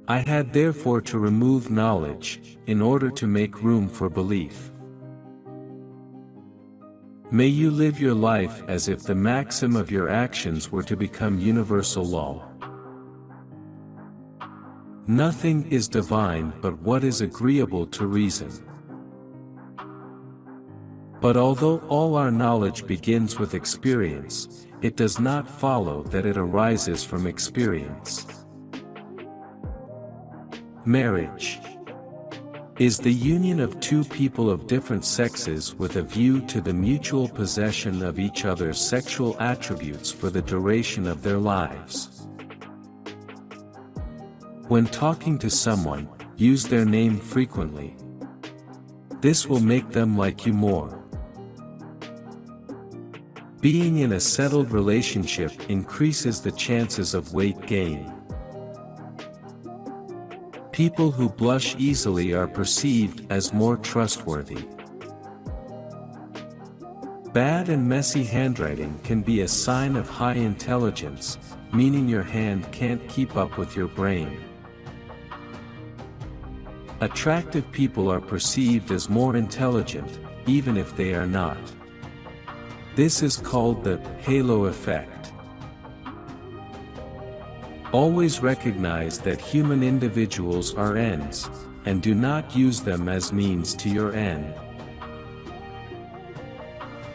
I had therefore to remove knowledge, in order to make room for belief. May you live your life as if the maxim of your actions were to become universal law. Nothing is divine but what is agreeable to reason. But although all our knowledge begins with experience, it does not follow that it arises from experience. Marriage is the union of two people of different sexes with a view to the mutual possession of each other's sexual attributes for the duration of their lives. When talking to someone, use their name frequently. This will make them like you more. Being in a settled relationship increases the chances of weight gain. People who blush easily are perceived as more trustworthy. Bad and messy handwriting can be a sign of high intelligence, meaning your hand can't keep up with your brain. Attractive people are perceived as more intelligent, even if they are not. This is called the halo effect. Always recognize that human individuals are ends, and do not use them as means to your end.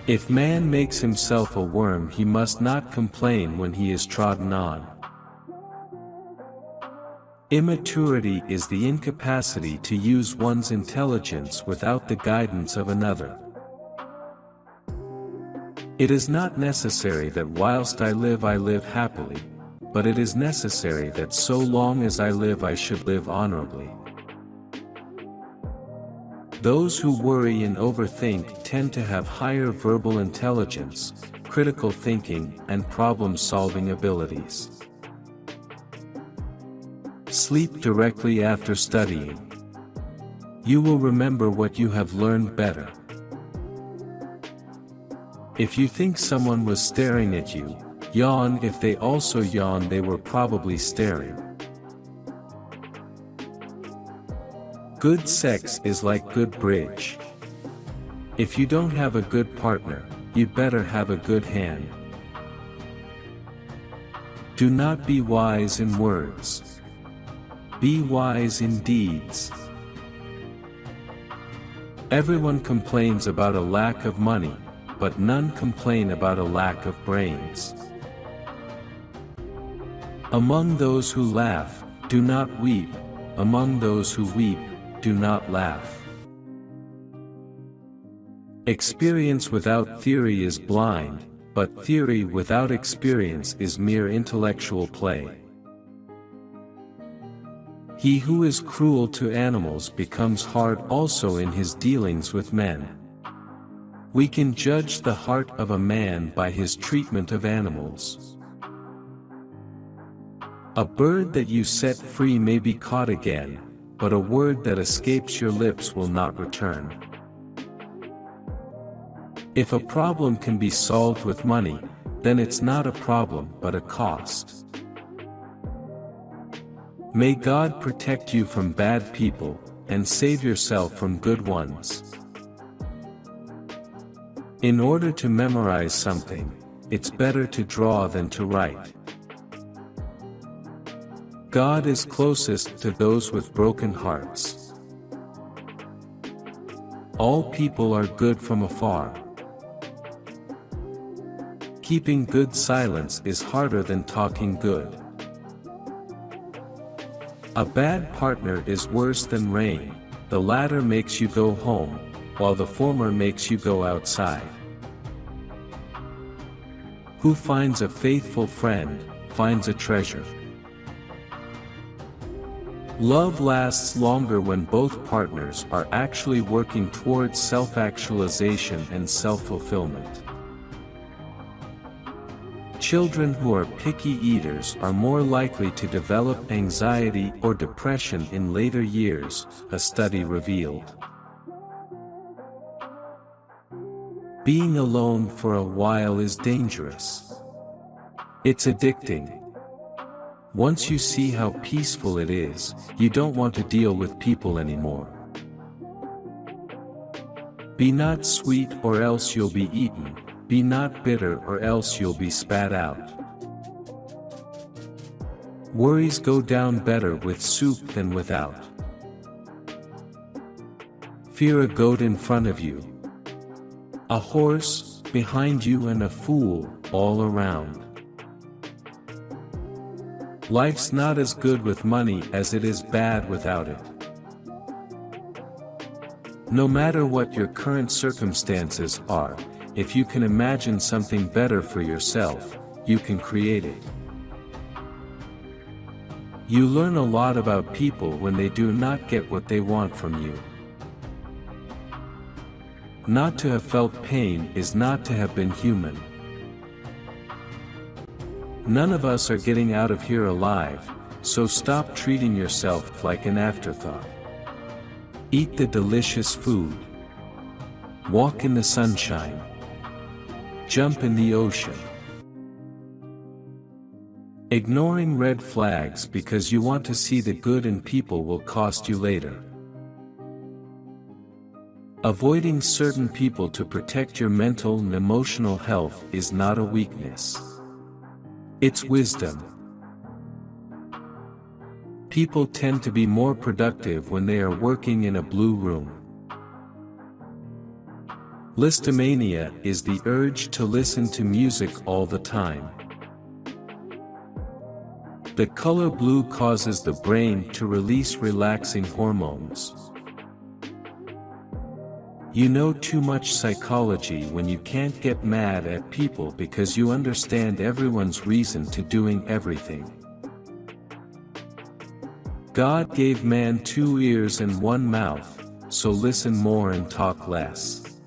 If man makes himself a worm, he must not complain when he is trodden on. Immaturity is the incapacity to use one's intelligence without the guidance of another. It is not necessary that whilst I live happily, but it is necessary that so long as I live I should live honorably. Those who worry and overthink tend to have higher verbal intelligence, critical thinking, and problem-solving abilities. Sleep directly after studying. You will remember what you have learned better. If you think someone was staring at you, yawn. If they also yawn, they were probably staring. Good sex is like good bridge. If you don't have a good partner, you'd better have a good hand. Do not be wise in words. Be wise in deeds. Everyone complains about a lack of money, but none complain about a lack of brains. Among those who laugh, do not weep. Among those who weep, do not laugh. Experience without theory is blind, but theory without experience is mere intellectual play. He who is cruel to animals becomes hard also in his dealings with men. We can judge the heart of a man by his treatment of animals. A bird that you set free may be caught again, but a word that escapes your lips will not return. If a problem can be solved with money, then it's not a problem but a cost. May God protect you from bad people, and save yourself from good ones. In order to memorize something, it's better to draw than to write. God is closest to those with broken hearts. All people are good from afar. Keeping good silence is harder than talking good. A bad partner is worse than rain. The latter makes you go home, while the former makes you go outside. Who finds a faithful friend, finds a treasure. Love lasts longer when both partners are actually working towards self-actualization and self-fulfillment. Children who are picky eaters are more likely to develop anxiety or depression in later years, a study revealed. Being alone for a while is dangerous. It's addicting. Once you see how peaceful it is, you don't want to deal with people anymore. Be not sweet or else you'll be eaten, be not bitter or else you'll be spat out. Worries go down better with soup than without. Fear a goat in front of you, a horse behind you, and a fool all around. Life's not as good with money as it is bad without it. No matter what your current circumstances are, if you can imagine something better for yourself, you can create it. You learn a lot about people when they do not get what they want from you. Not to have felt pain is not to have been human. None of us are getting out of here alive, so stop treating yourself like an afterthought. Eat the delicious food. Walk in the sunshine. Jump in the ocean. Ignoring red flags because you want to see the good in people will cost you later. Avoiding certain people to protect your mental and emotional health is not a weakness. It's wisdom. People tend to be more productive when they are working in a blue room. Listomania is the urge to listen to music all the time. The color blue causes the brain to release relaxing hormones. You know too much psychology when you can't get mad at people because you understand everyone's reason to doing everything. God gave man 2 ears and 1 mouth, so listen more and talk less.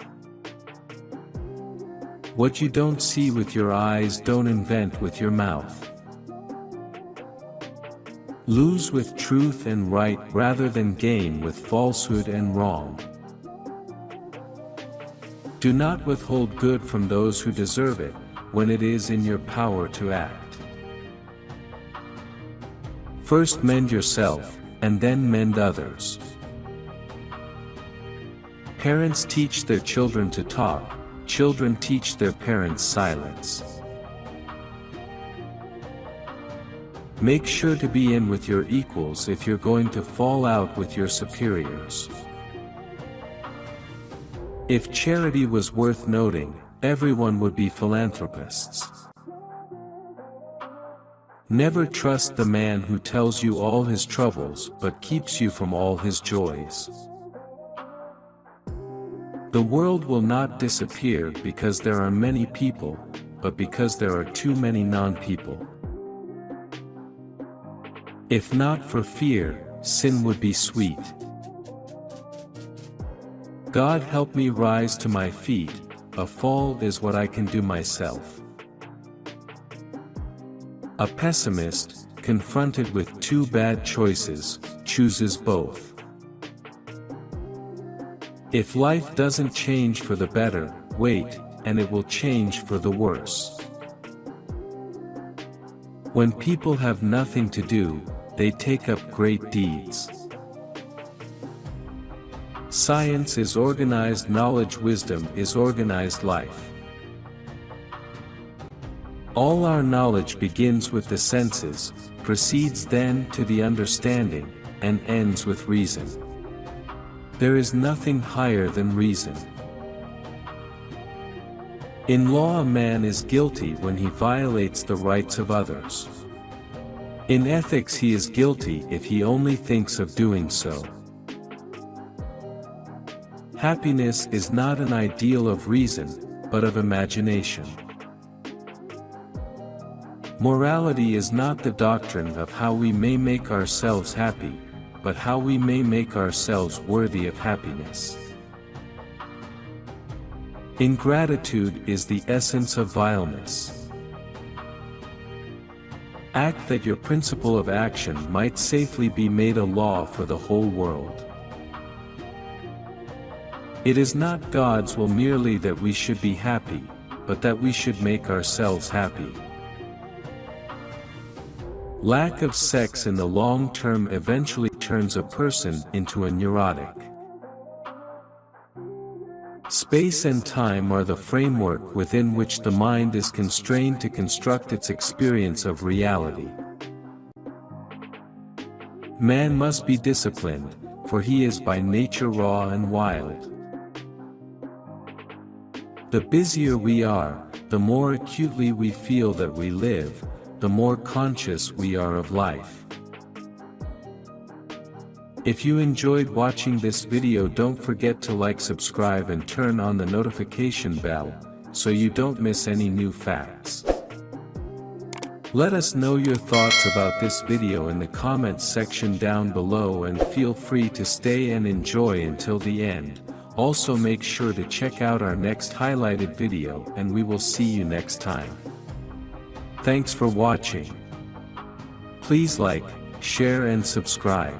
What you don't see with your eyes, don't invent with your mouth. Lose with truth and right rather than gain with falsehood and wrong. Do not withhold good from those who deserve it, when it is in your power to act. First mend yourself, and then mend others. Parents teach their children to talk, children teach their parents silence. Make sure to be in with your equals if you're going to fall out with your superiors. If charity was worth noting, everyone would be philanthropists. Never trust the man who tells you all his troubles but keeps you from all his joys. The world will not disappear because there are many people, but because there are too many non-people. If not for fear, sin would be sweet. God help me rise to my feet, a fall is what I can do myself. A pessimist, confronted with 2 bad choices, chooses both. If life doesn't change for the better, wait, and it will change for the worse. When people have nothing to do, they take up great deeds. Science is organized knowledge, wisdom is organized life. All our knowledge begins with the senses, proceeds then to the understanding, and ends with reason. There is nothing higher than reason. In law, a man is guilty when he violates the rights of others. In ethics, he is guilty if he only thinks of doing so. Happiness is not an ideal of reason, but of imagination. Morality is not the doctrine of how we may make ourselves happy, but how we may make ourselves worthy of happiness. Ingratitude is the essence of vileness. Act that your principle of action might safely be made a law for the whole world. It is not God's will merely that we should be happy, but that we should make ourselves happy. Lack of sex in the long term eventually turns a person into a neurotic. Space and time are the framework within which the mind is constrained to construct its experience of reality. Man must be disciplined, for he is by nature raw and wild. The busier we are, the more acutely we feel that we live, the more conscious we are of life. If you enjoyed watching this video, don't forget to like, subscribe and turn on the notification bell, so you don't miss any new facts. Let us know your thoughts about this video in the comments section down below, and feel free to stay and enjoy until the end. Also make sure to check out our next highlighted video, and we will see you next time. Thanks for watching. Please like, share and subscribe.